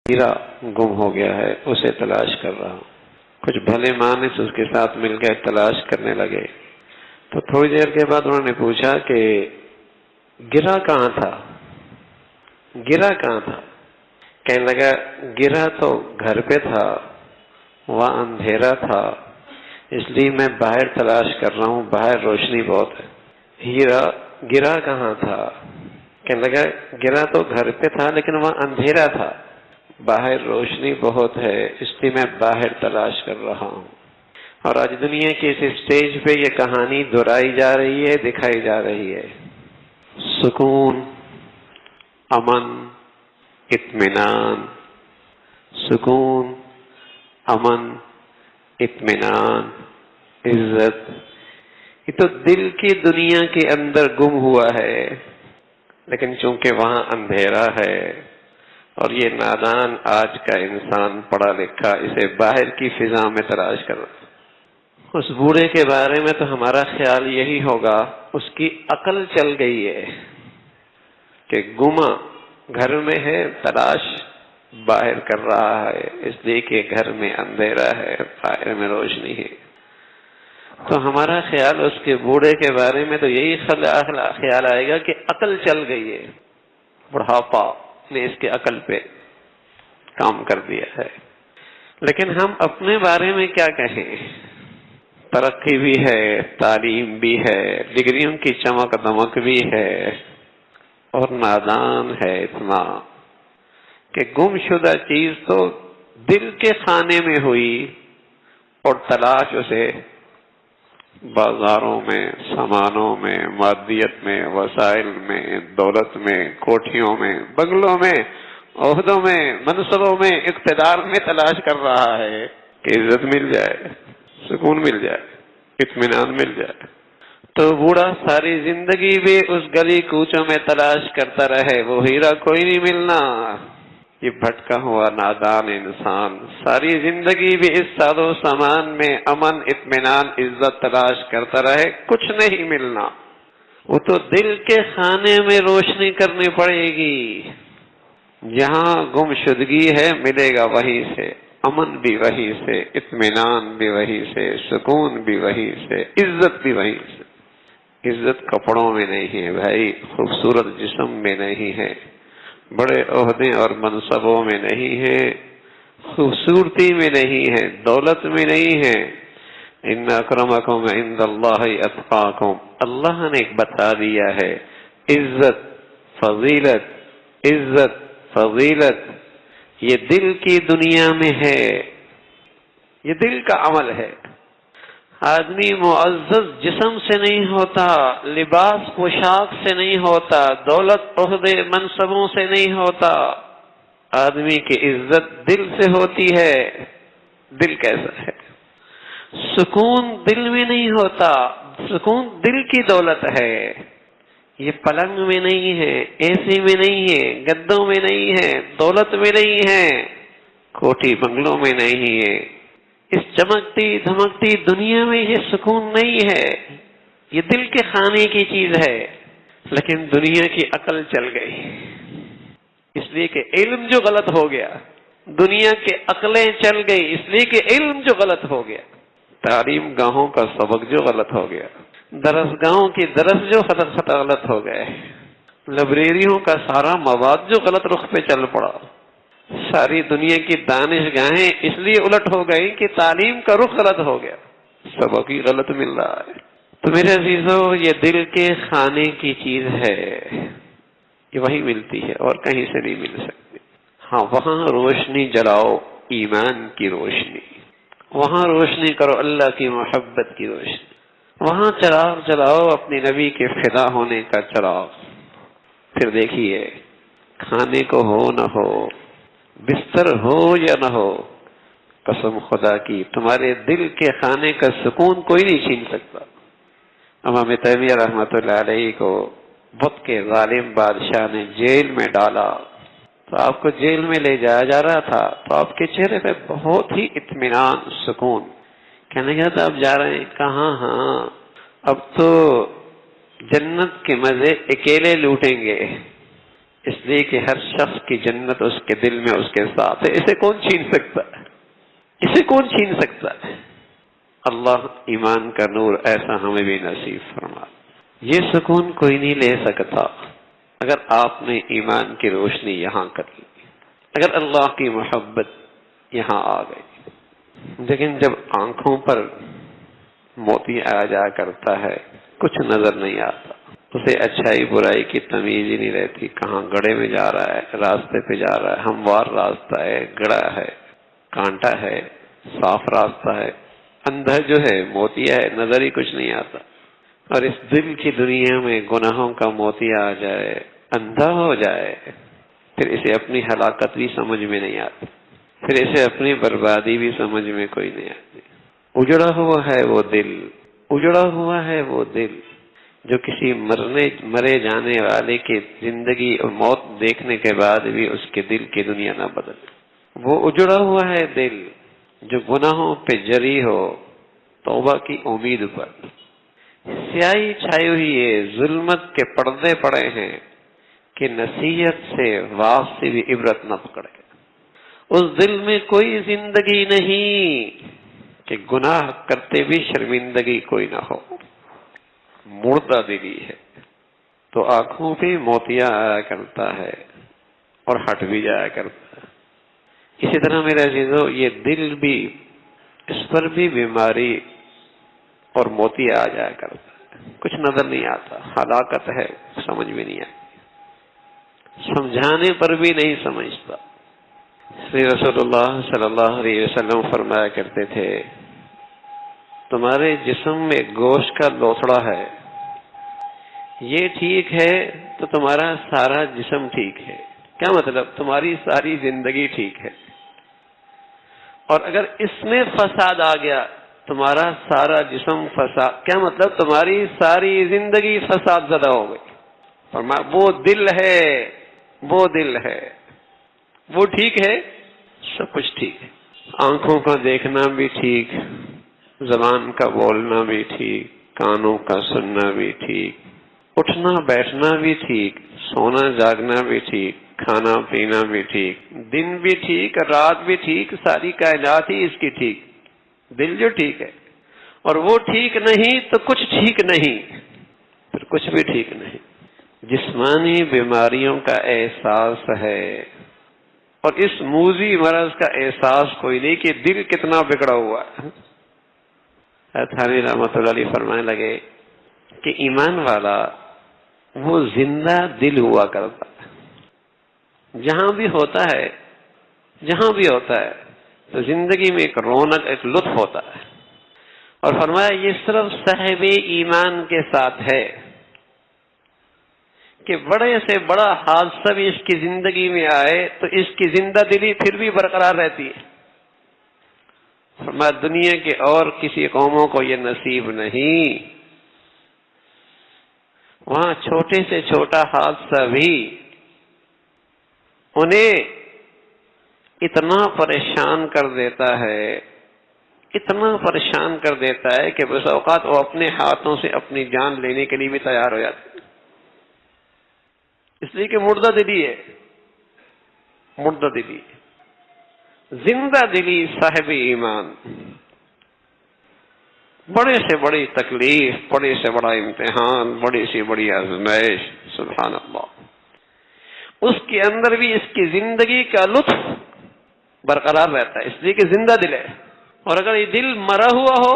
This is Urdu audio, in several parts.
ہیرا گم ہو گیا ہے، اسے تلاش کر رہا ہوں۔ کچھ بھلے مانس اس کے ساتھ مل کے تلاش کرنے لگے، تو تھوڑی دیر کے بعد انہوں نے پوچھا کہ گرا کہاں تھا؟ گرا کہاں تھا؟ کہنے لگا گرا تو گھر پہ تھا، وہاں اندھیرا تھا، اس لیے میں باہر تلاش کر رہا ہوں، باہر روشنی بہت ہے۔ ہیرا گرا کہاں تھا؟ کہنے لگا گرا تو گھر پہ تھا لیکن وہاں اندھیرا تھا، باہر روشنی بہت ہے، اس لیے میں باہر تلاش کر رہا ہوں۔ اور آج دنیا کے اس اسٹیج پہ یہ کہانی دہرائی جا رہی ہے، دکھائی جا رہی ہے۔ سکون، امن، اطمینان، سکون، امن، اطمینان، عزت، یہ تو دل کی دنیا کے اندر گم ہوا ہے، لیکن چونکہ وہاں اندھیرا ہے اور یہ نادان آج کا انسان پڑھا لکھا اسے باہر کی فضا میں تلاش کر رہا ہے۔ اس بوڑھے کے بارے میں تو ہمارا خیال یہی ہوگا اس کی عقل چل گئی ہے کہ گما گھر میں ہے، تلاش باہر کر رہا ہے، اس لیے کہ گھر میں اندھیرا ہے، باہر میں روشنی ہے۔ تو ہمارا خیال اس کے بوڑھے کے بارے میں تو یہی خیال آئے گا کہ عقل چل گئی ہے، بڑھاپا نے اس کے عقل پہ کام کر دیا ہے۔ لیکن ہم اپنے بارے میں کیا کہیں؟ ترقی بھی ہے، تعلیم بھی ہے، ڈگریوں کی چمک دمک بھی ہے، اور نادان ہے اتنا کہ گم شدہ چیز تو دل کے خانے میں ہوئی اور تلاش اسے بازاروں میں، سامانوں میں، مادیت میں، وسائل میں، دولت میں، کوٹھیوں میں، بنگلوں میں، عہدوں میں، منصبوں میں، اقتدار میں تلاش کر رہا ہے کہ عزت مل جائے، سکون مل جائے، اطمینان مل جائے۔ تو بوڑھا ساری زندگی بھی اس گلی کوچوں میں تلاش کرتا رہے، وہ ہیرا کوئی نہیں ملنا۔ یہ بھٹکا ہوا نادان انسان ساری زندگی بھی اس ساز و سامان میں امن، اطمینان، عزت تلاش کرتا رہے، کچھ نہیں ملنا۔ وہ تو دل کے خانے میں روشنی کرنی پڑے گی، جہاں گم شدگی ہے ملے گا وہیں سے، امن بھی وہیں سے، اطمینان بھی وہیں سے، سکون بھی وہیں سے، عزت بھی وہیں سے۔ عزت کپڑوں میں نہیں ہے بھائی، خوبصورت جسم میں نہیں ہے، بڑے عہدے اور منصبوں میں نہیں ہے، خوبصورتی میں نہیں ہے، دولت میں نہیں ہے۔ ان اکرمکم عند اللہ اتقاکم، اللہ نے بتا دیا ہے عزت، فضیلت، عزت، فضیلت یہ دل کی دنیا میں ہے، یہ دل کا عمل ہے۔ آدمی معزز جسم سے نہیں ہوتا، لباس پوشاک سے نہیں ہوتا، دولت عہدے منصبوں سے نہیں ہوتا، آدمی کی عزت دل سے ہوتی ہے۔ دل کیسا ہے؟ سکون دل میں نہیں ہوتا، سکون دل کی دولت ہے، یہ پلنگ میں نہیں ہے، اے سی میں نہیں ہے، گدوں میں نہیں ہے، دولت میں نہیں ہے، کوٹھی بنگلوں میں نہیں ہے، اس چمکتی دھمکتی دنیا میں یہ سکون نہیں ہے، یہ دل کے خانے کی چیز ہے۔ لیکن دنیا کی عقل چل گئی، اس لیے کہ علم جو غلط ہو گیا، دنیا کی عقلیں چل گئی اس لیے کہ علم جو غلط ہو گیا، تعلیم گاہوں کا سبق جو غلط ہو گیا، درس گاہوں کی درس جو غلط ہو گئے، لائبریریوں کا سارا مواد جو غلط رخ پہ چل پڑا، ساری دنیا کی دانش گاہیں اس لیے الٹ ہو گئی کہ تعلیم کا رخ غلط ہو گیا، سبق ہی غلط مل رہا ہے۔ تو میرے عزیزو، یہ دل کے خانے کی چیز ہے، یہ وہی ملتی ہے اور کہیں سے نہیں مل سکتی۔ ہاں، وہاں روشنی جلاؤ، ایمان کی روشنی، وہاں روشنی کرو اللہ کی محبت کی روشنی، وہاں چراغ جلاؤ اپنی نبی کے فدا ہونے کا چراغ۔ پھر دیکھیے، کھانے کو ہو نہ ہو، بستر ہو یا نہ ہو، قسم خدا کی تمہارے دل کے خانے کا سکون کوئی نہیں چھین سکتا۔ امام تیمیہ رحمۃ اللہ علیہ کو وقت کے ظالم بادشاہ نے جیل میں ڈالا، تو آپ کو جیل میں لے جایا جا رہا تھا، تو آپ کے چہرے پہ بہت ہی اطمینان، سکون، کہنے لگا تھا آپ جا رہے ہیں کہاں؟ ہاں، اب تو جنت کے مزے اکیلے لوٹیں گے، اس لیے کہ ہر شخص کی جنت اس کے دل میں اس کے ساتھ ہے. اسے کون چھین سکتا ہے؟ اسے کون چھین سکتا ہے؟ اللہ ایمان کا نور ایسا ہمیں بھی نصیب فرما. یہ سکون کوئی نہیں لے سکتا اگر آپ نے ایمان کی روشنی یہاں کر لی، اگر اللہ کی محبت یہاں آ گئی. لیکن جب آنکھوں پر موتی آ جا کرتا ہے، کچھ نظر نہیں آتا، اسے اچھائی برائی کی تمیز ہی نہیں رہتی. کہاں گڑھے میں جا رہا ہے، راستے پہ جا رہا ہے، ہموار راستہ ہے، گڑھا ہے، کانٹا ہے، صاف راستہ ہے، اندھا جو ہے موتیا ہے، نظر ہی کچھ نہیں آتا. اور اس دل کی دنیا میں گناہوں کا موتی آ جائے، اندھا ہو جائے، پھر اسے اپنی ہلاکت بھی سمجھ میں نہیں آتی، پھر اسے اپنی بربادی بھی سمجھ میں کوئی نہیں آتی. اجڑا ہوا ہے وہ دل، اجڑا ہوا ہے وہ دل جو کسی مرے جانے والے کی زندگی اور موت دیکھنے کے بعد بھی اس کے دل کی دنیا نہ بدلے. وہ اجڑا ہوا ہے دل جو گناہوں پہ جری ہو توبہ کی امید پر. سیاہی چھائی ہوئی ہے، ظلمت کے پردے پڑے ہیں کہ نصیحت سے واعظ سے بھی عبرت نہ پکڑے. اس دل میں کوئی زندگی نہیں کہ گناہ کرتے بھی شرمندگی کوئی نہ ہو. مردہ دلی ہے تو آنکھوں پہ موتیا آیا کرتا ہے اور ہٹ بھی جایا کرتا ہے. اسی طرح میرے عزیزو یہ دل بھی، اس پر بھی بیماری اور موتی آ جایا کرتا ہے. کچھ نظر نہیں آتا، ہلاکت ہے، سمجھ میں نہیں آتی، سمجھانے پر بھی نہیں سمجھتا. رسول اللہ صلی اللہ علیہ وسلم فرمایا کرتے تھے تمہارے جسم میں گوشت کا لوتھڑا ہے، یہ ٹھیک ہے تو تمہارا سارا جسم ٹھیک ہے. کیا مطلب؟ تمہاری ساری زندگی ٹھیک ہے. اور اگر اس میں فساد آ گیا تمہارا سارا جسم فساد. کیا مطلب؟ تمہاری ساری زندگی فساد زدہ ہو گئی. فرمایا وہ دل ہے، وہ دل ہے، وہ ٹھیک ہے، سب کچھ ٹھیک ہے. آنکھوں کا دیکھنا بھی ٹھیک، زبان کا بولنا بھی ٹھیک، کانوں کا سننا بھی ٹھیک، اٹھنا بیٹھنا بھی ٹھیک، سونا جاگنا بھی ٹھیک، کھانا پینا بھی ٹھیک، دن بھی ٹھیک، رات بھی ٹھیک، ساری کائنات ہی اس کی ٹھیک. دل جو ٹھیک ہے اور وہ ٹھیک نہیں تو کچھ ٹھیک نہیں، پھر کچھ بھی ٹھیک نہیں. جسمانی بیماریوں کا احساس ہے اور اس موذی مرض کا احساس کوئی نہیں کہ دل کتنا بگڑا ہوا ہے. تھانوی رحمۃ اللہ علیہ فرمانے لگے کہ ایمان والا وہ زندہ دل ہوا کرتا ہے. جہاں بھی ہوتا ہے، جہاں بھی ہوتا ہے تو زندگی میں ایک رونق، ایک لطف ہوتا ہے. اور فرمایا یہ صرف صاحب ایمان کے ساتھ ہے کہ بڑے سے بڑا حادثہ بھی اس کی زندگی میں آئے تو اس کی زندہ دلی پھر بھی برقرار رہتی ہے. فرمایا دنیا کے اور کسی قوموں کو یہ نصیب نہیں. وہاں چھوٹے سے چھوٹا حادثہ بھی انہیں اتنا پریشان کر دیتا ہے، اتنا پریشان کر دیتا ہے کہ بس اوقات وہ اپنے ہاتھوں سے اپنی جان لینے کے لیے بھی تیار ہو جاتے، اس لیے کہ مردہ دلی ہے. مردہ دلی، زندہ دلی صاحب ایمان. بڑے سے بڑی تکلیف، بڑے سے بڑا امتحان، بڑی سے بڑی آزمائش، سبحان اللہ، اس کے اندر بھی اس کی زندگی کا لطف برقرار رہتا ہے، اس لیے کہ زندہ دل ہے. اور اگر یہ دل مرا ہوا ہو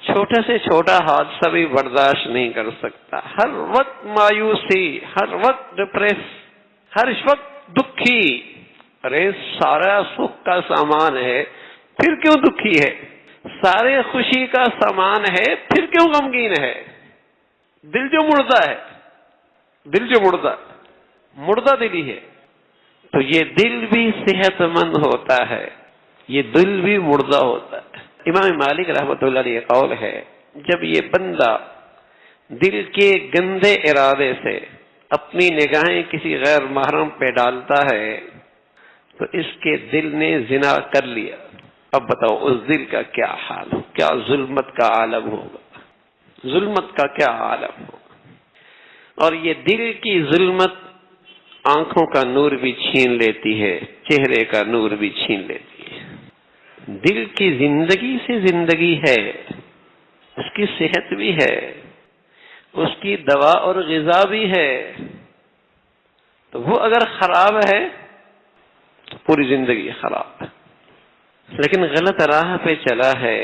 چھوٹے سے چھوٹا حادثہ بھی برداشت نہیں کر سکتا. ہر وقت مایوسی، ہر وقت ڈپریس، ہر وقت دکھی. ارے سارا سکھ کا سامان ہے پھر کیوں دکھی ہے؟ سارے خوشی کا سامان ہے پھر کیوں غمگین ہے؟ دل جو مردہ ہے، دل جو مردہ دلی ہے تو یہ دل بھی صحت مند ہوتا ہے، یہ دل بھی مردہ ہوتا ہے. امام مالک رحمۃ اللہ علیہ قول ہے جب یہ بندہ دل کے گندے ارادے سے اپنی نگاہیں کسی غیر محرم پہ ڈالتا ہے تو اس کے دل نے زنا کر لیا. اب بتاؤ اس دل کا کیا حال ہو، کیا ظلمت کا عالم ہوگا، ظلمت کا کیا عالم ہوگا. اور یہ دل کی ظلمت آنکھوں کا نور بھی چھین لیتی ہے، چہرے کا نور بھی چھین لیتی ہے۔ دل کی زندگی سے زندگی ہے، اس کی صحت بھی ہے، اس کی دوا اور غذا بھی ہے، تو وہ اگر خراب ہے تو پوری زندگی خراب ہے۔ لیکن غلط راہ پہ چلا ہے،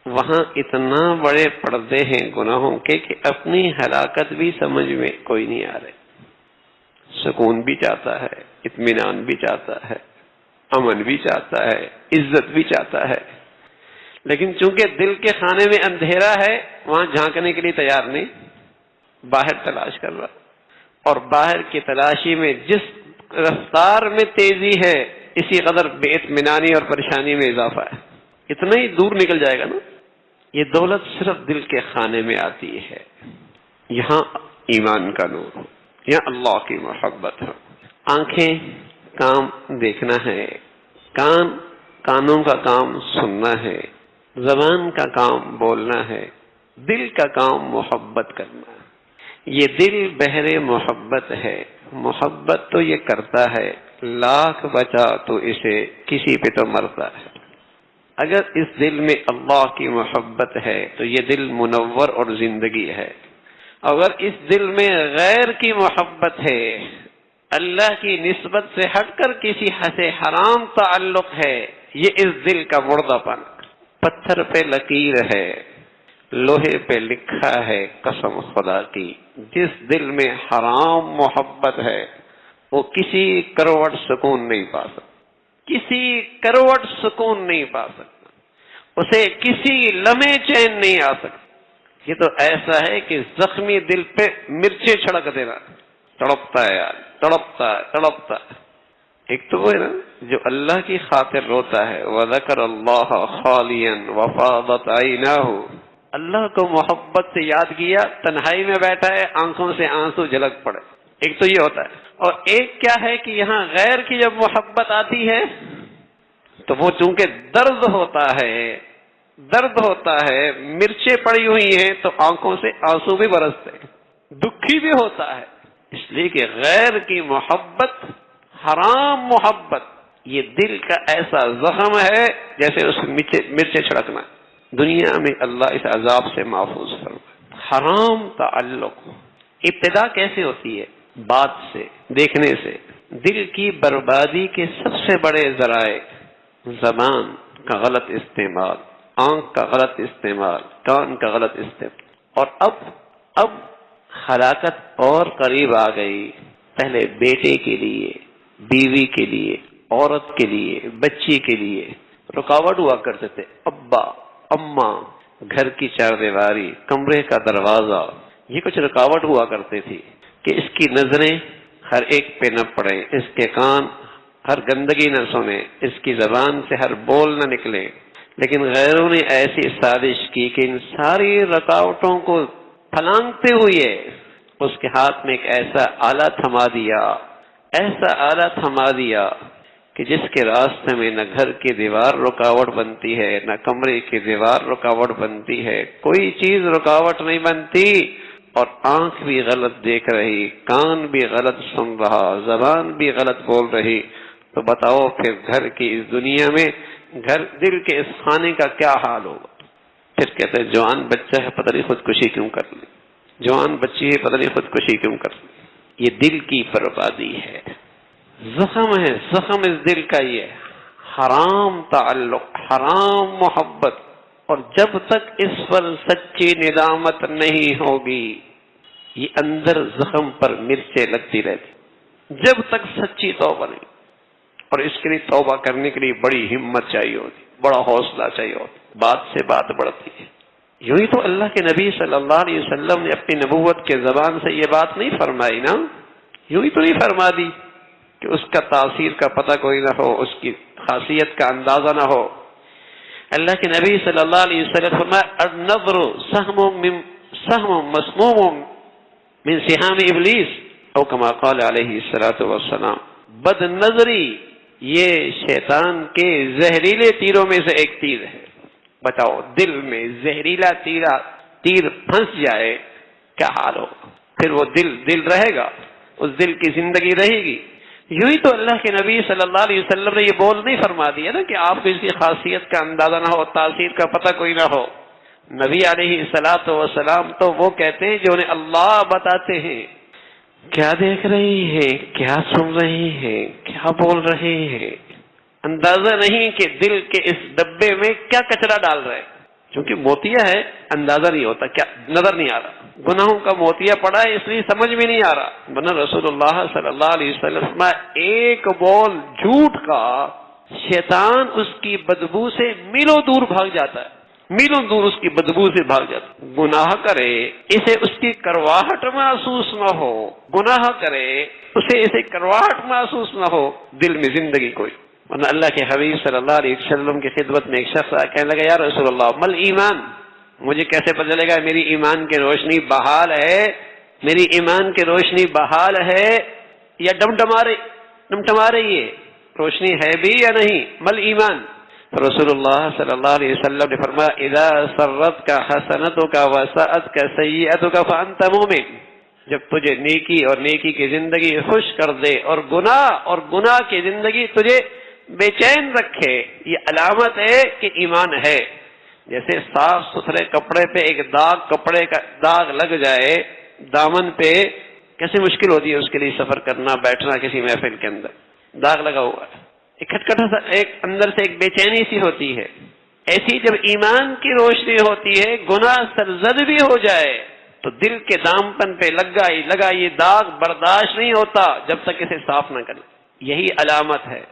وہاں اتنا بڑے پردے ہیں گناہوں کے کہ اپنی ہلاکت بھی سمجھ میں کوئی نہیں آ رہے۔ سکون بھی چاہتا ہے، اطمینان بھی چاہتا ہے، امن بھی چاہتا ہے، عزت بھی چاہتا ہے، لیکن چونکہ دل کے خانے میں اندھیرا ہے، وہاں جھانکنے کے لیے تیار نہیں، باہر تلاش کر رہا، اور باہر کی تلاشی میں جس رفتار میں تیزی ہے، اسی قدر بے اطمینانی اور پریشانی میں اضافہ ہے۔ اتنا ہی دور نکل جائے گا نا۔ یہ دولت صرف دل کے خانے میں آتی ہے، یہاں ایمان کا نور ہو، یہاں اللہ کی محبت ہو۔ آنکھیں کام دیکھنا ہے، کانوں کا کام سننا ہے، زبان کا کام بولنا ہے، دل کا کام محبت کرنا ہے۔ یہ دل بحر محبت ہے، محبت تو یہ کرتا ہے، لاکھ بچا تو اسے کسی پہ تو مرتا ہے۔ اگر اس دل میں اللہ کی محبت ہے تو یہ دل منور اور زندگی ہے۔ اگر اس دل میں غیر کی محبت ہے، اللہ کی نسبت سے ہٹ کر کسی سے حرام تعلق ہے، یہ اس دل کا مردہ پن۔ پتھر پہ لکیر ہے، لوہے پہ لکھا ہے قسم خدا کی، جس دل میں حرام محبت ہے وہ کسی کروڑ سکون نہیں پا سکتا، کسی کروڑ سکون نہیں پا سکتا، اسے کسی لمحے چین نہیں آ سکتا۔ یہ تو ایسا ہے کہ زخمی دل پہ مرچیں چھڑک دینا، تڑپتا ہے یار، تڑپتا ہے تڑپتا ہے۔ ایک تو وہ ہے نا جو اللہ کی خاطر روتا ہے، وَذَكَرَ اللَّهَ خَالِيًا وَفَاضَتْ عَيْنَاهُ، اللہ کو محبت سے یاد کیا، تنہائی میں بیٹھا ہے، آنکھوں سے آنسو جھلک پڑے۔ ایک تو یہ ہوتا ہے، اور ایک کیا ہے کہ یہاں غیر کی جب محبت آتی ہے تو وہ چونکہ درد ہوتا ہے، مرچیں پڑی ہوئی ہیں تو آنکھوں سے آنسو بھی برستے ہیں، دکھی بھی ہوتا ہے، اس لیے کہ غیر کی محبت، حرام محبت، یہ دل کا ایسا زخم ہے جیسے اس مرچیں چھڑکنا۔ دنیا میں اللہ اس عذاب سے محفوظ فرمائے۔ حرام تعلق ابتدا کیسے ہوتی ہے؟ بات سے، دیکھنے سے۔ دل کی بربادی کے سب سے بڑے ذرائع زبان کا غلط استعمال، آنکھ کا غلط استعمال، کان کا غلط استعمال، اور اب ہلاکت اور قریب آ گئی۔ پہلے بیٹے کے لیے، بیوی کے لیے، عورت کے لیے، بچی کے لیے رکاوٹ ہوا کرتے تھے ابا، اماں، گھر کی چاردیواری، کمرے کا دروازہ، یہ کچھ رکاوٹ ہوا کرتی تھی کہ اس کی نظریں ہر ایک پہ نہ پڑیں، اس کے کان ہر گندگی نہ سنیں، اس کی زبان سے ہر بول نہ نکلے۔ لیکن غیروں نے ایسی سازش کی کہ ان ساری رکاوٹوں کو پھلانگتے ہوئے اس کے ہاتھ میں ایک ایسا آلہ تھما دیا کہ جس کے راستے میں نہ گھر کی دیوار رکاوٹ بنتی ہے، نہ کمرے کی دیوار رکاوٹ بنتی ہے، کوئی چیز رکاوٹ نہیں بنتی، اور آنکھ بھی غلط دیکھ رہی، کان بھی غلط سن رہا، زبان بھی غلط بول رہی، تو بتاؤ پھر گھر کی اس دنیا میں، دل کے اس خانے کا کیا حال ہوگا؟ پھر کہتے ہیں جوان بچہ ہے پتہ نہیں خودکشی کیوں کر لی، جوان بچی ہے پتہ نہیں خودکشی کیوں کر لی۔ یہ دل کی بربادی ہے، زخم ہے، زخم اس دل کا یہ حرام تعلق، حرام محبت، اور جب تک اس پر سچی ندامت نہیں ہوگی یہ اندر زخم پر مرچیں لگتی رہتی، جب تک سچی توبہ نہیں۔ اور اس کے لیے توبہ کرنے کے لیے بڑی ہمت چاہیے ہوتی، بڑا حوصلہ چاہیے ہوتا، بات سے بات بڑھتی ہے۔ یوں ہی تو اللہ کے نبی صلی اللہ علیہ وسلم نے اپنی نبوت کے زبان سے یہ بات نہیں فرمائی نا، یوں ہی تو نہیں فرما دی کہ اس کا تاثیر کا پتہ کوئی نہ ہو، اس کی خاصیت کا اندازہ نہ ہو۔ اللہ کے نبی صلی اللہ علیہ وسلم فرمایا النظر سهم مسموم من سهام ابلیس، او کما قال علیہ الصلوۃ والسلام، بد نظری یہ شیطان کے زہریلے تیروں میں سے ایک تیر ہے۔ بتاؤ دل میں زہریلا تیر پھنس جائے کیا حال ہوگا؟ پھر وہ دل رہے گا؟ اس دل کی زندگی رہے گی۔ یوں ہی تو اللہ کے نبی صلی اللہ علیہ وسلم نے یہ بول نہیں فرما دیا نا کہ آپ کو اس کی خاصیت کا اندازہ نہ ہو، تاثیر کا پتہ کوئی نہ ہو۔ نبی علیہ الصلوۃ والسلام تو وہ کہتے ہیں جو انہیں اللہ بتاتے ہیں، کیا دیکھ رہے ہیں، کیا سن رہے ہیں، کیا بول رہے ہیں، اندازہ نہیں کہ دل کے اس ڈبے میں کیا کچرا ڈال رہے ہیں۔ چونکہ موتیا ہے، اندازہ نہیں ہوتا، کیا نظر نہیں آ رہا، گناہوں کا موتیا پڑا ہے اس لیے سمجھ میں نہیں آ رہا۔ ورنہ رسول اللہ صلی اللہ علیہ وسلم ایک بول جھوٹ کا شیطان اس کی بدبو سے میلوں دور بھاگ جاتا ہے، میلوں دور اس کی بدبو سے بھاگ جاتا ہے۔ گناہ کرے اسے اس کی کرواہٹ محسوس نہ ہو، گناہ کرے اسے کرواہٹ محسوس نہ ہو، دل میں زندگی کوئی۔ ورنہ اللہ کے حبیب صلی اللہ علیہ وسلم کی خدمت میں ایک شخص آیا، کہنے لگا یا رسول اللہ مل ایمان، مجھے کیسے پتہ چلے گا میری ایمان کی روشنی بحال ہے، میری ایمان کی روشنی بحال ہے یا ڈمٹما رہی ہے، روشنی ہے بھی یا نہیں، مل ایمان۔ رسول اللہ صلی اللہ علیہ وسلم نے فرمایا اذا سرتک حسنتک وساءتک سیئتک فانت مومن، جب تجھے نیکی اور نیکی کی زندگی خوش کر دے اور گناہ کی زندگی تجھے بے چین رکھے، یہ علامت ہے کہ ایمان ہے۔ جیسے صاف ستھرے کپڑے پہ ایک کپڑے کا داغ لگ جائے دامن پہ، کیسے مشکل ہوتی ہے اس کے لیے سفر کرنا، بیٹھنا کسی محفل کے اندر، داغ لگا ہوا ہے، ایک کھٹکھٹا سا، ایک اندر سے ایک بے چینی سی ہوتی ہے۔ ایسی جب ایمان کی روشنی ہوتی ہے، گناہ سرزد بھی ہو جائے تو دل کے دامپن پہ لگا یہ داغ برداشت نہیں ہوتا جب تک اسے صاف نہ کرے۔ یہی علامت ہے،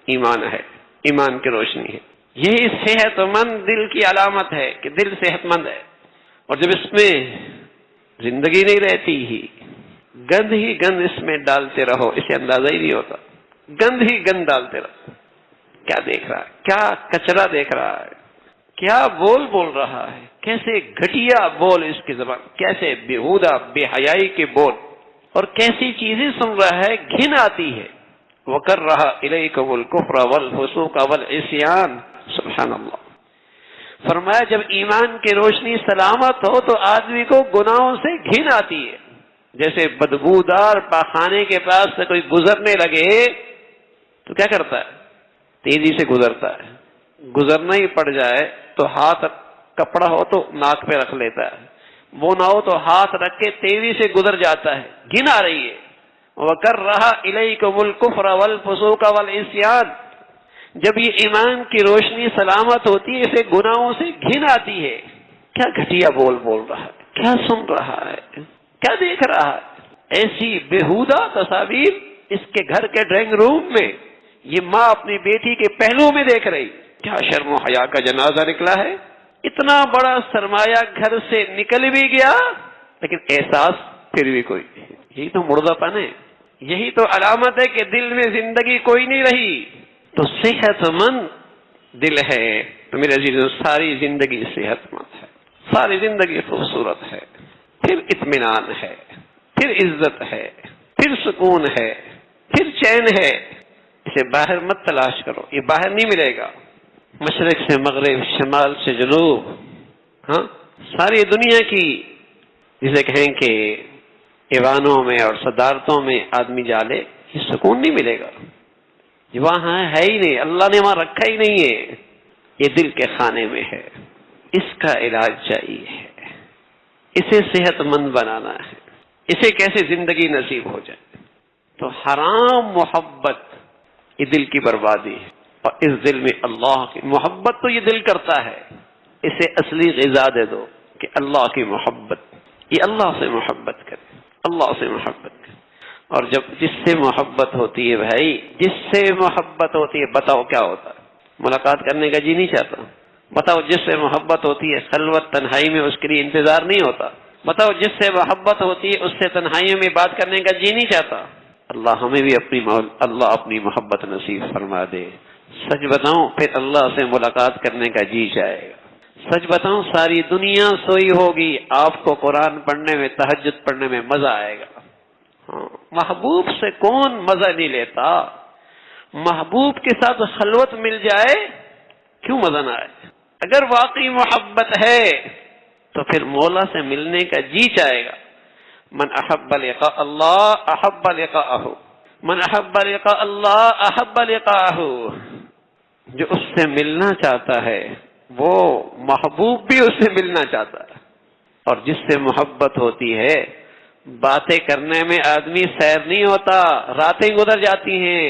ایمان ہے، ایمان کی روشنی ہے، یہی صحت مند دل کی علامت ہے کہ دل صحت مند ہے۔ اور جب اس میں زندگی نہیں رہتی ہی گند اس میں ڈالتے رہو، اسے اندازہ ہی نہیں ہوتا، گند ہی گند ڈالتے رہو۔ کیا دیکھ رہا ہے، کیا کچرا دیکھ رہا ہے، کیا بول رہا ہے، کیسے گھٹیا بول اس کی زبان، کیسے بےہودہ بے حیائی کے بول، اور کیسی چیزیں سن رہا ہے، گھن آتی ہے۔ وَكَرَّهَ إِلَيْكُمُ الْكُفْرَ وَالْفُسُوقَ وَالْعِصْيَانَ، سبحان اللہ۔ فرمایا جب ایمان کی روشنی سلامت ہو تو آدمی کو گناہوں سے گھن آتی ہے۔ جیسے بدبودار پاخانے کے پاس سے کوئی گزرنے لگے تو کیا کرتا ہے، تیزی سے گزرتا ہے، گزرنا ہی پڑ جائے تو ہاتھ کپڑا ہو تو ناک پہ رکھ لیتا ہے، وہ نہ ہو تو ہاتھ رکھ کے تیزی سے گزر جاتا ہے، گھن آ رہی ہے۔ وَكَرَّهَ إِلَيْكُمُ الْكُفْرَ وَالْفُسُوقَ وَالْعِصْيَانَ، جب یہ ایمان کی روشنی سلامت ہوتی ہے اسے گناہوں سے گھن آتی ہے۔ کیا گھٹیا بول رہا ہے، کیا سن رہا ہے، کیا دیکھ رہا ہے، ایسی بےہودہ تصاویر اس کے گھر کے ڈرائنگ روم میں یہ ماں اپنی بیٹی کے پہلو میں دیکھ رہی، کیا شرم و حیا کا جنازہ نکلا ہے۔ اتنا بڑا سرمایہ گھر سے نکل بھی گیا لیکن احساس پھر بھی کوئی نہیں۔ یہی تو مردہ پن ہے، یہی تو علامت ہے کہ دل میں زندگی کوئی نہیں رہی۔ تو صحت مند دل ہے تو میرے عزیزوں ساری زندگی صحت مند ہے، ساری زندگی خوبصورت ہے، پھر اطمینان ہے، پھر عزت ہے، پھر سکون ہے، پھر چین ہے۔ اسے باہر مت تلاش کرو، یہ باہر نہیں ملے گا، مشرق سے مغرب، شمال سے جنوب، ہاں ساری دنیا کی جسے کہیں کہ ایوانوں میں اور صدارتوں میں آدمی جالے، یہ سکون نہیں ملے گا، یہ وہاں ہے ہی نہیں، اللہ نے وہاں رکھا ہی نہیں ہے، یہ دل کے خانے میں ہے۔ اس کا علاج چاہیے، اسے صحت مند بنانا ہے، اسے کیسے زندگی نصیب ہو جائے۔ تو حرام محبت یہ دل کی بربادی ہے، اور اس دل میں اللہ کی محبت تو یہ دل کرتا ہے، اسے اصلی غذا دے دو کہ اللہ کی محبت، یہ اللہ سے محبت کرے، اللہ سے محبت کرے۔ اور جب جس سے محبت ہوتی ہے بھائی، جس سے محبت ہوتی ہے، بتاؤ کیا ہوتا ہے، ملاقات کرنے کا جی نہیں چاہتا، بتاؤ جس سے محبت ہوتی ہے خلوت تنہائی میں اس کے لیے انتظار نہیں ہوتا، بتاؤ جس سے محبت ہوتی ہے اس سے تنہائیوں میں بات کرنے کا جی نہیں چاہتا۔ اللہ ہمیں بھی اللہ اپنی محبت نصیب فرما دے۔ سچ بتاؤں پھر اللہ سے ملاقات کرنے کا جی چاہے گا، سچ بتاؤں ساری دنیا سوئی ہوگی، آپ کو قرآن پڑھنے میں، تہجد پڑھنے میں مزہ آئے گا۔ ہاں، محبوب سے کون مزہ نہیں لیتا، محبوب کے ساتھ خلوت مل جائے کیوں مزہ نہ آئے۔ اگر واقعی محبت ہے تو پھر مولا سے ملنے کا جی چاہے گا، من احب لقاء اللہ احب لقاءہ، من احب لقاء اللہ احب لقاءہ۔ جو اس سے ملنا چاہتا ہے وہ محبوب بھی اس سے ملنا چاہتا ہے، اور جس سے محبت ہوتی ہے باتیں کرنے میں آدمی سیر نہیں ہوتا، راتیں گزر جاتی ہیں۔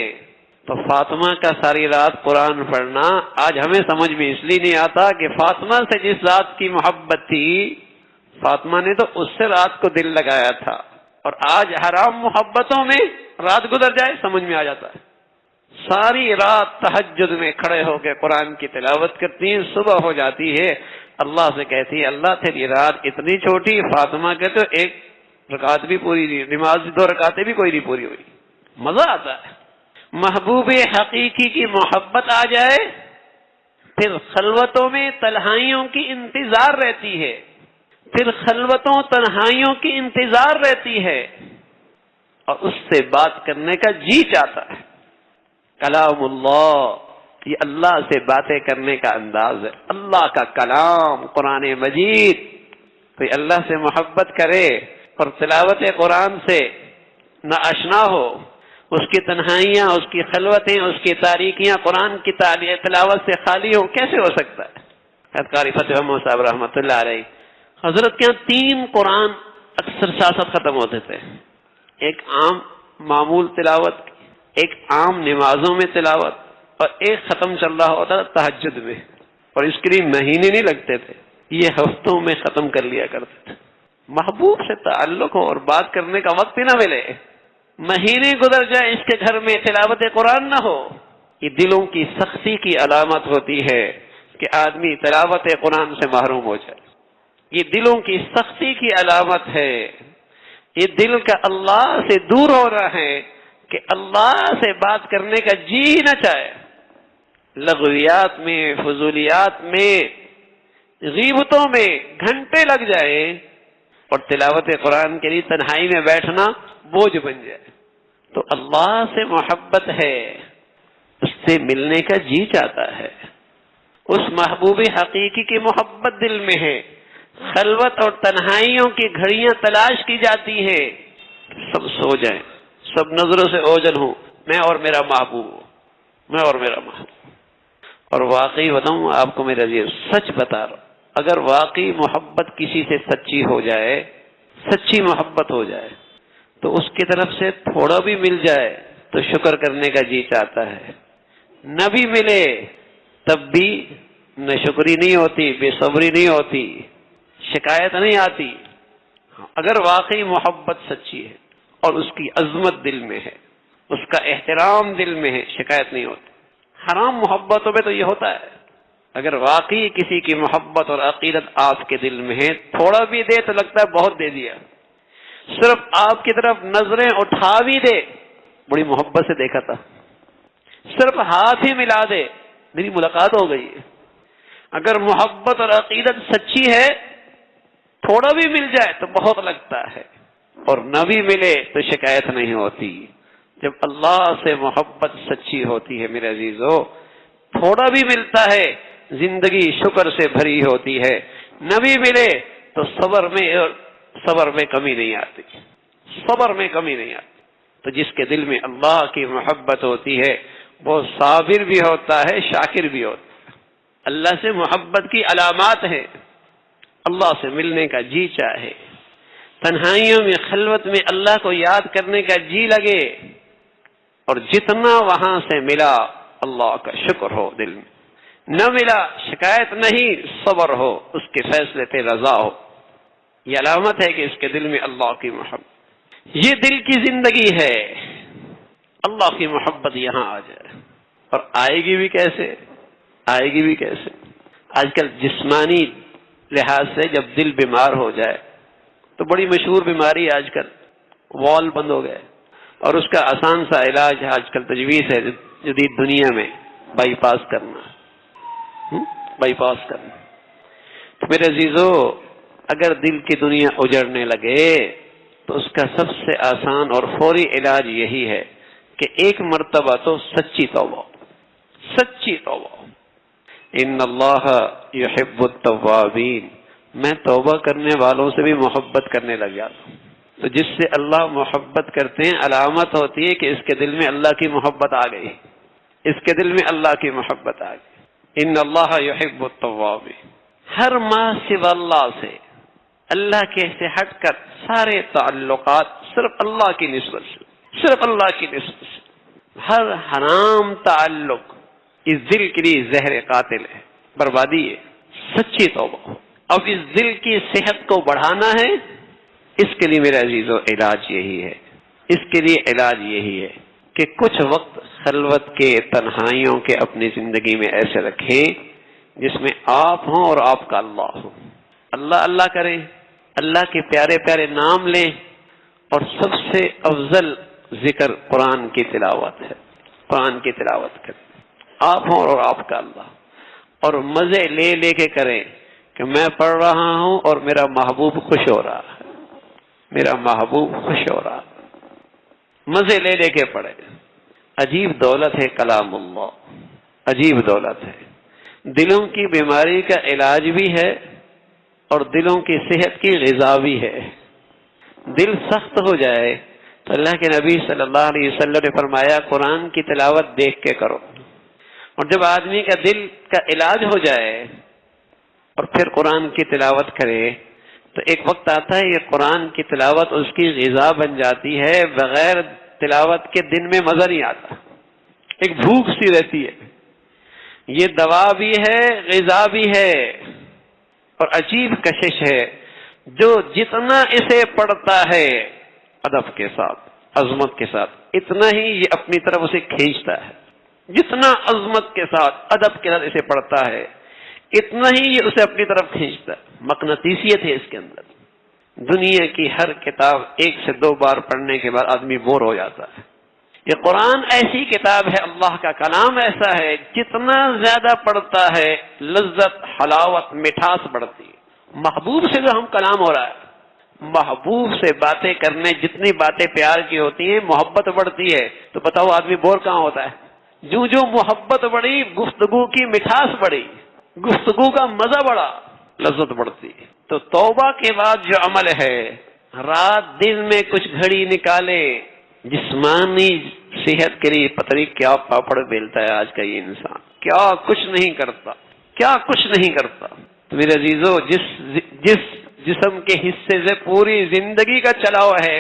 تو فاطمہ کا ساری رات قرآن پڑھنا آج ہمیں سمجھ میں اس لیے نہیں آتا کہ فاطمہ سے جس ذات کی محبت تھی، فاطمہ نے تو اس سے رات کو دل لگایا تھا، اور آج حرام محبتوں میں رات گزر جائے سمجھ میں آ جاتا ہے۔ ساری رات تہجد میں کھڑے ہو کے قرآن کی تلاوت کرتی ہیں، صبح ہو جاتی ہے اللہ سے کہتی ہے اللہ تیری رات اتنی چھوٹی، فاطمہ کے تو ایک رکعت بھی پوری نہیں، نماز 2 رکعتیں بھی کوئی نہیں پوری ہوئی۔ مزہ آتا ہے۔ محبوب حقیقی کی محبت آ جائے پھر خلوتوں میں تنہائیوں کی انتظار رہتی ہے، پھر خلوتوں تنہائیوں کی انتظار رہتی ہے، اور اس سے بات کرنے کا جی چاہتا ہے۔ کلام اللہ، یہ اللہ سے باتیں کرنے کا انداز ہے، اللہ کا کلام قرآن مجید۔ کوئی اللہ سے محبت کرے اور تلاوت قرآن سے نہ آشنا ہو، اس کی تنہائیاں، اس کی خلوتیں، اس کی تاریکیاں قرآن کی تلاوت سے خالی ہوں، کیسے ہو سکتا ہے؟ حضرت قاری فتح محمد صاحب رحمۃ اللہ علیہ، حضرت کے یہاں 3 قرآن اکثر ساتھ ختم ہوتے تھے، ایک عام معمول تلاوت، ایک عام نمازوں میں تلاوت، اور ایک ختم چل رہا ہوتا تھا تہجد میں، اور اس کے لیے مہینے نہیں لگتے تھے، یہ ہفتوں میں ختم کر لیا کرتے تھے۔ محبوب سے تعلق ہو اور بات کرنے کا وقت ہی نہ ملے، مہینے گزر جائے اس کے گھر میں تلاوت قرآن نہ ہو، یہ دلوں کی سختی کی علامت ہوتی ہے کہ آدمی تلاوت قرآن سے محروم ہو جائے۔ یہ دلوں کی سختی کی علامت ہے، یہ دل کا اللہ سے دور ہو رہا ہے کہ اللہ سے بات کرنے کا جی نہ چاہے، لغویات میں، فضولیات میں، غیبتوں میں گھنٹے لگ جائے، اور تلاوت قرآن کے لیے تنہائی میں بیٹھنا بوجھ بن جائے۔ تو اللہ سے محبت ہے، اس سے ملنے کا جی چاہتا ہے، اس محبوب حقیقی کی محبت دل میں ہے۔ خلوت اور تنہائیوں کی گھڑیاں تلاش کی جاتی ہیں، سب سو جائیں، سب نظروں سے اوجھل ہوں، میں اور میرا محبوب، میں اور میرا محبوب۔ اور واقعی بتاؤں آپ کو میرا عزیز، سچ بتا رہا ہوں، اگر واقعی محبت کسی سے سچی ہو جائے، سچی محبت ہو جائے، تو اس کی طرف سے تھوڑا بھی مل جائے تو شکر کرنے کا جی چاہتا ہے، نہ بھی ملے تب بھی نہ شکری نہیں ہوتی، بے صبری نہیں ہوتی، شکایت نہیں آتی۔ اگر واقعی محبت سچی ہے اور اس کی عظمت دل میں ہے، اس کا احترام دل میں ہے، شکایت نہیں ہوتی۔ حرام محبتوں میں تو یہ ہوتا ہے، اگر واقعی کسی کی محبت اور عقیدت آپ کے دل میں ہے، تھوڑا بھی دے تو لگتا ہے بہت دے دیا، صرف آپ کی طرف نظریں اٹھا بھی دے، بڑی محبت سے دیکھا تھا، صرف ہاتھ ہی ملا دے، میری ملاقات ہو گئی ہے۔ اگر محبت اور عقیدت سچی ہے، تھوڑا بھی مل جائے تو بہت لگتا ہے، اور نہ بھی ملے تو شکایت نہیں ہوتی۔ جب اللہ سے محبت سچی ہوتی ہے میرے عزیزو، تھوڑا بھی ملتا ہے زندگی شکر سے بھری ہوتی ہے، نہ بھی ملے تو صبر میں کمی نہیں آتی، صبر میں کمی نہیں آتی۔ تو جس کے دل میں اللہ کی محبت ہوتی ہے وہ صابر بھی ہوتا ہے، شاکر بھی ہوتا ہے۔ اللہ سے محبت کی علامات ہے، اللہ سے ملنے کا جی چاہے، تنہائیوں میں، خلوت میں اللہ کو یاد کرنے کا جی لگے، اور جتنا وہاں سے ملا اللہ کا شکر ہو دل میں، نہ ملا شکایت نہیں، صبر ہو، اس کے فیصلے پہ رضا ہو۔ یہ علامت ہے کہ اس کے دل میں اللہ کی محبت، یہ دل کی زندگی ہے۔ اللہ کی محبت یہاں آ جائے، اور آئے گی بھی کیسے؟ آئے گی بھی کیسے؟ آج کل جسمانی لحاظ سے جب دل بیمار ہو جائے تو بڑی مشہور بیماری آج کل وال بند ہو گئے، اور اس کا آسان سا علاج آج کل تجویز ہے جدید دنیا میں، بائی پاس کرنا، بائی پاس کرنا۔ تو میرے عزیزو، اگر دل کی دنیا اجڑنے لگے تو اس کا سب سے آسان اور فوری علاج یہی ہے کہ ایک مرتبہ تو سچی توبہ، سچی توبہ۔ ان اللہ یحب التوابین، میں توبہ کرنے والوں سے بھی محبت کرنے لگ جاتا ہوں۔ تو جس سے اللہ محبت کرتے ہیں علامت ہوتی ہے کہ اس کے دل میں اللہ کی محبت آ گئی، اس کے دل میں اللہ کی محبت آ گئی۔ ان اللہ یحب التوابین، ہر ما سوى اللہ سے، اللہ کے سے ہٹ کر سارے تعلقات صرف اللہ کی نسبت سے، صرف اللہ کی نسبت سے، ہر حرام تعلق اس دل کے لیے زہر قاتل ہے، بربادی ہے۔ سچی توبہ ہو۔ اب اس دل کی صحت کو بڑھانا ہے، اس کے لیے میرے عزیزو علاج یہی ہے، اس کے لیے علاج یہی ہے کہ کچھ وقت خلوت کے، تنہائیوں کے اپنی زندگی میں ایسے رکھیں جس میں آپ ہوں اور آپ کا اللہ ہو۔ اللہ اللہ کریں، اللہ کے پیارے پیارے نام لیں، اور سب سے افضل ذکر قرآن کی تلاوت ہے، قرآن کی تلاوت کریں، آپ ہوں اور آپ کا اللہ، اور مزے لے لے کے کریں کہ میں پڑھ رہا ہوں اور میرا محبوب خوش ہو رہا ہے، میرا محبوب خوش ہو رہا ہے، مزے لے لے کے پڑھے۔ عجیب دولت ہے کلام اللہ، عجیب دولت ہے، دلوں کی بیماری کا علاج بھی ہے اور دلوں کی صحت کی غذا بھی ہے۔ دل سخت ہو جائے تو اللہ کے نبی صلی اللہ علیہ وسلم نے فرمایا قرآن کی تلاوت دیکھ کے کرو، اور جب آدمی کا دل کا علاج ہو جائے اور پھر قرآن کی تلاوت کرے تو ایک وقت آتا ہے یہ قرآن کی تلاوت اس کی غذا بن جاتی ہے، بغیر تلاوت کے دن میں مزہ نہیں آتا، ایک بھوک سی رہتی ہے۔ یہ دوا بھی ہے، غذا بھی ہے، اور عجیب کشش ہے، جو جتنا اسے پڑھتا ہے ادب کے ساتھ، عظمت کے ساتھ، اتنا ہی یہ اپنی طرف اسے کھینچتا ہے۔ جتنا عظمت کے ساتھ، ادب کے ساتھ اسے پڑھتا ہے، اتنا ہی یہ اسے اپنی طرف کھینچتا ہے۔ مقناطیسیت ہے اس کے اندر۔ دنیا کی ہر کتاب 1 سے 2 بار پڑھنے کے بعد آدمی بور ہو جاتا ہے۔ یہ قرآن ایسی کتاب ہے، اللہ کا کلام ایسا ہے، جتنا زیادہ پڑھتا ہے لذت، حلاوت، مٹھاس بڑھتی ہے۔ محبوب سے جو ہم کلام ہو رہا ہے، محبوب سے باتیں کرنے، جتنی باتیں پیار کی ہوتی ہیں محبت بڑھتی ہے، تو بتاؤ آدمی بور کہاں ہوتا ہے؟ جو جو محبت بڑھی، گفتگو کی مٹھاس بڑھی، گفتگو کا مزہ بڑھا، لذت بڑھتی ہے۔ تو توبہ کے بعد جو عمل ہے، رات دن میں کچھ گھڑی نکالے، جسمانی صحت کے لیے پتہ نہیں کیا پاپڑ بیلتا ہے آج کا یہ انسان، کیا کچھ نہیں کرتا، کیا کچھ نہیں کرتا۔ تو میرے عزیزو، جس جسم کے حصے سے پوری زندگی کا چلاؤ ہے،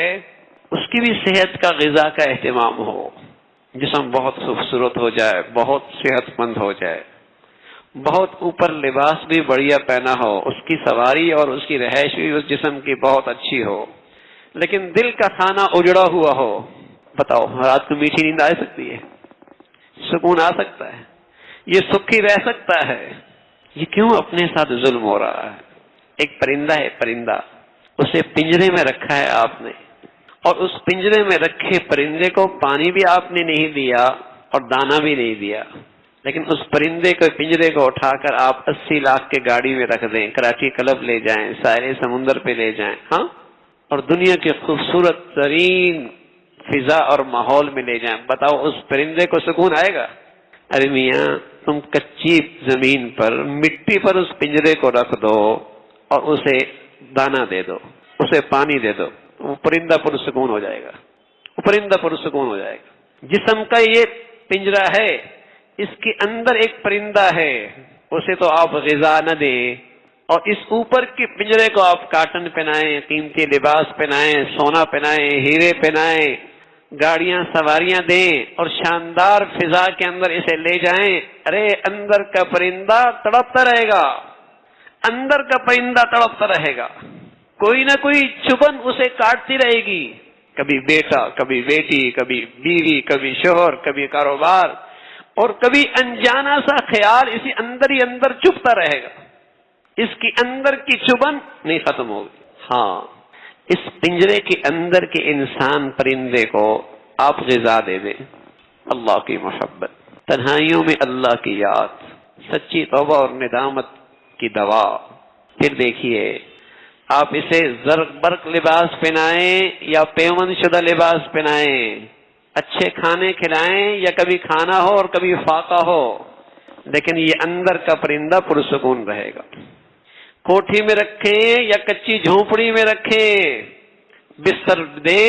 اس کی بھی صحت کا، غذا کا اہتمام ہو، جسم بہت خوبصورت ہو جائے، بہت صحت مند ہو جائے، بہت اوپر لباس بھی بڑھیا پہنا ہو، اس کی سواری اور اس کی رہائش بھی اس جسم کی بہت اچھی ہو، لیکن دل کا کھانا اجڑا ہوا ہو، بتاؤ رات کو میٹھی نیند آ سکتی ہے؟ سکون آ سکتا ہے؟ یہ سکھی رہ سکتا ہے؟ یہ کیوں اپنے ساتھ ظلم ہو رہا ہے؟ ایک پرندہ ہے، پرندہ، اسے پنجرے میں رکھا ہے آپ نے، اور اس پنجرے میں رکھے پرندے کو پانی بھی آپ نے نہیں دیا اور دانا بھی نہیں دیا، لیکن اس پرندے کو، پنجرے کو اٹھا کر آپ 80 لاکھ کے گاڑی میں رکھ دیں، کراچی کلب لے جائیں، ساحل سمندر پہ لے جائیں، ہاں، اور دنیا کے خوبصورت ترین فضا اور ماحول میں لے جائیں، بتاؤ اس پرندے کو سکون آئے گا؟ ارے میاں، تم کچی زمین پر، مٹی پر اس پنجرے کو رکھ دو اور اسے دانا دے دو، اسے پانی دے دو، وہ پرندہ پرسکون ہو جائے گا، وہ پرندہ پرسکون ہو جائے گا۔ جسم کا یہ پنجرا ہے، اس کے اندر ایک پرندہ ہے، اسے تو آپ غذا نہ دیں اور اس اوپر کے پنجرے کو آپ کاٹن پہنائیں، قیمتی لباس پہنائیں، سونا پہنائیں، ہیرے پہنائیں، گاڑیاں سواریاں دیں اور شاندار فضا کے اندر اسے لے جائیں، ارے اندر کا پرندہ تڑپتا رہے گا، اندر کا پرندہ تڑپتا رہے گا، کوئی نہ کوئی چبھن اسے کاٹتی رہے گی، کبھی بیٹا، کبھی بیٹی، کبھی بیوی، کبھی شوہر، کبھی کاروبار، اور کبھی انجانا سا خیال اسی اندر ہی اندر چبھتا رہے گا، اس کی اندر کی چبھن نہیں ختم ہوگی۔ ہاں، اس پنجرے کے اندر کے انسان پرندے کو آپ غذا دے دیں، اللہ کی محبت، تنہائیوں میں اللہ کی یاد، سچی توبہ اور ندامت کی دوا، پھر دیکھیے آپ اسے زرق برق لباس پہنائیں یا پیوند شدہ لباس پہنائیں، اچھے کھانے کھلائیں یا کبھی کھانا ہو اور کبھی فاقہ ہو، لیکن یہ اندر کا پرندہ پرسکون رہے گا۔ کوٹھی میں رکھیں یا کچی جھونپڑی میں رکھیں، بستر دے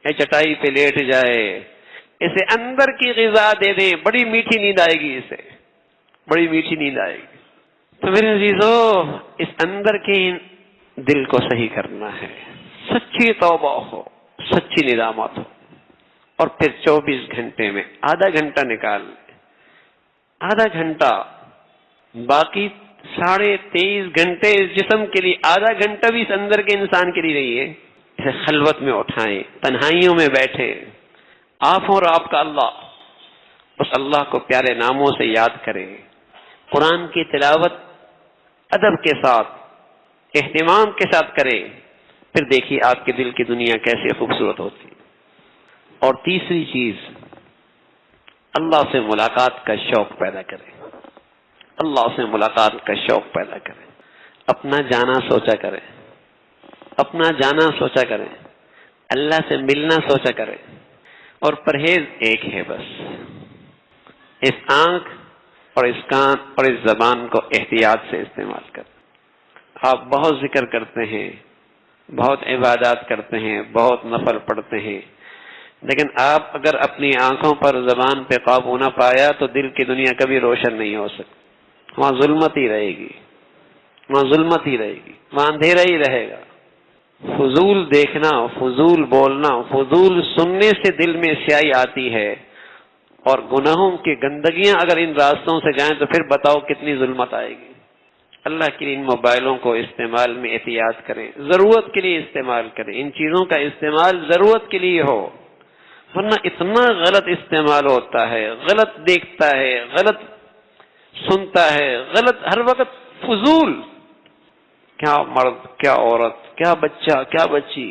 یا چٹائی پہ لیٹ جائے، اسے اندر کی غذا دے دیں، بڑی میٹھی نیند آئے گی، اسے بڑی میٹھی نیند آئے گی۔ تو میرے عزیزو، اس اندر کے دل کو صحیح کرنا ہے، سچی توبہ ہو، سچی ندامت ہو، اور پھر 24 گھنٹے میں آدھا گھنٹہ نکال لیں، آدھا گھنٹہ، باقی 23.5 گھنٹے اس جسم کے لیے، آدھا گھنٹہ بھی اس اندر کے انسان کے لیے نہیں ہے، اسے خلوت میں اٹھائیں، تنہائیوں میں بیٹھے، آپ اور آپ کا اللہ، اس اللہ کو پیارے ناموں سے یاد کریں، قرآن کی تلاوت ادب کے ساتھ، اہتمام کے ساتھ کریں، پھر دیکھیے آپ کے دل کی دنیا کیسے خوبصورت ہوتی۔ اور تیسری چیز، اللہ سے ملاقات کا شوق پیدا کریں، اللہ سے ملاقات کا شوق پیدا کریں، اپنا جانا سوچا کریں، اپنا جانا سوچا کریں، اللہ سے ملنا سوچا کریں، اور پرہیز ایک ہے بس، اس آنکھ اور اس کان اور اس زبان کو احتیاط سے استعمال کریں۔ آپ بہت ذکر کرتے ہیں، بہت عبادات کرتے ہیں، بہت نفل پڑھتے ہیں، لیکن آپ اگر اپنی آنکھوں پر زبان پہ قابو نہ پایا تو دل کی دنیا کبھی روشن نہیں ہو سکتی، وہاں ظلمت ہی رہے گی، وہاں ظلمت ہی رہے گی، وہاں اندھیرا ہی رہے گا۔ فضول دیکھنا، فضول بولنا، فضول سننے سے دل میں سیاہی آتی ہے، اور گناہوں کی گندگیاں اگر ان راستوں سے جائیں تو پھر بتاؤ کتنی ظلمت آئے گی۔ اللہ کے لیے ان موبائلوں کو استعمال میں احتیاط کریں، ضرورت کے لیے استعمال کریں، ان چیزوں کا استعمال ضرورت کے لیے ہو، ورنہ اتنا غلط استعمال ہوتا ہے، غلط دیکھتا ہے، غلط سنتا ہے، غلط ہر وقت فضول، کیا مرد، کیا عورت، کیا بچہ، کیا بچی،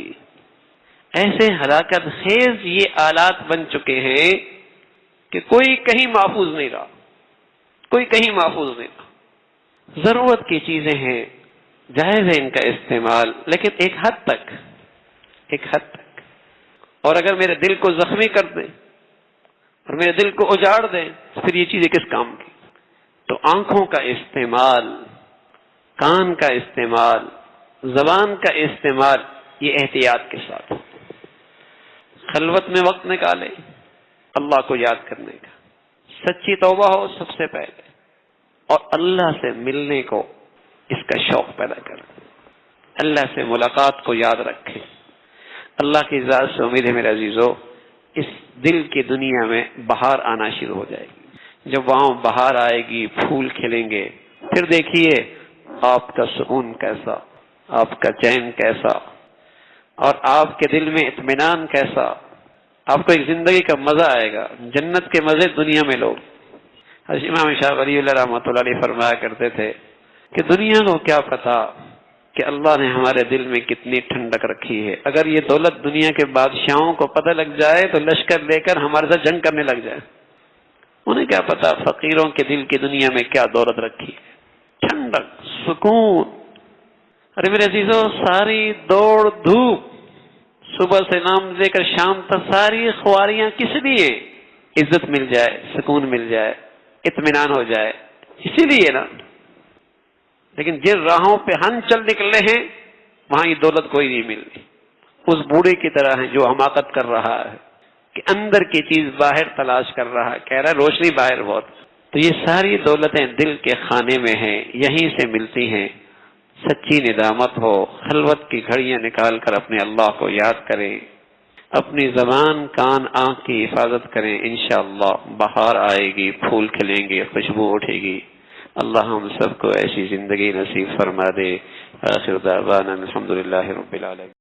ایسے ہلاکت خیز یہ آلات بن چکے ہیں کہ کوئی کہیں محفوظ نہیں رہا، کوئی کہیں محفوظ نہیں رہا۔ ضرورت کی چیزیں ہیں، جائز ہے ان کا استعمال، لیکن ایک حد تک، ایک حد تک، اور اگر میرے دل کو زخمی کر دیں اور میرے دل کو اجاڑ دیں تو پھر یہ چیزیں کس کام کی؟ تو آنکھوں کا استعمال، کان کا استعمال، زبان کا استعمال، یہ احتیاط کے ساتھ، خلوت میں وقت نکالے اللہ کو یاد کرنے کا، سچی توبہ ہو سب سے پہلے، اور اللہ سے ملنے کو اس کا شوق پیدا کریں، اللہ سے ملاقات کو یاد رکھیں۔ اللہ کی ذات سے امید ہے میرے عزیزو، اس دل کی دنیا میں بہار آنا شروع ہو جائے گی۔ جب وہاں بہار آئے گی، پھول کھلیں گے، پھر دیکھیے آپ کا سکون کیسا، آپ کا چین کیسا، اور آپ کے دل میں اطمینان کیسا، آپ کو ایک زندگی کا مزہ آئے گا، جنت کے مزے دنیا میں لوگ۔ امام شاہ ولی اللہ رحمۃ اللہ علیہ فرمایا کرتے تھے کہ دنیا کو کیا پتا کہ اللہ نے ہمارے دل میں کتنی ٹھنڈک رکھی ہے، اگر یہ دولت دنیا کے بادشاہوں کو پتہ لگ جائے تو لشکر لے کر ہمارے ساتھ جنگ کرنے لگ جائے، انہیں کیا پتا فقیروں کے دل کی دنیا میں کیا دولت رکھی ہے، ٹھنڈک، سکون۔ ارے میرے عزیزو، ساری دوڑ دھوپ صبح سے نام لے کر شام تک، ساری خواریاں کس لیے؟ عزت مل جائے، سکون مل جائے، اطمینان ہو جائے، اسی لیے نا۔ لیکن جن راہوں پہ ہم چل نکلے ہیں وہاں یہ دولت کوئی نہیں ملتی، اس بوڑھے کی طرح ہے جو حماقت کر رہا ہے کہ اندر کی چیز باہر تلاش کر رہا ہے، کہہ رہا ہے روشنی باہر بہت۔ تو یہ ساری دولتیں دل کے خانے میں ہیں، یہیں سے ملتی ہیں۔ سچی ندامت ہو، خلوت کی گھڑیاں نکال کر اپنے اللہ کو یاد کریں، اپنی زبان، کان، آنکھ کی حفاظت کریں، انشاءاللہ بہار آئے گی، پھول کھلیں گے، خوشبو اٹھے گی۔ اللہ ہم سب کو ایسی زندگی نصیب فرما دے۔ آخر دعوانا الحمدللہ رب العالمین۔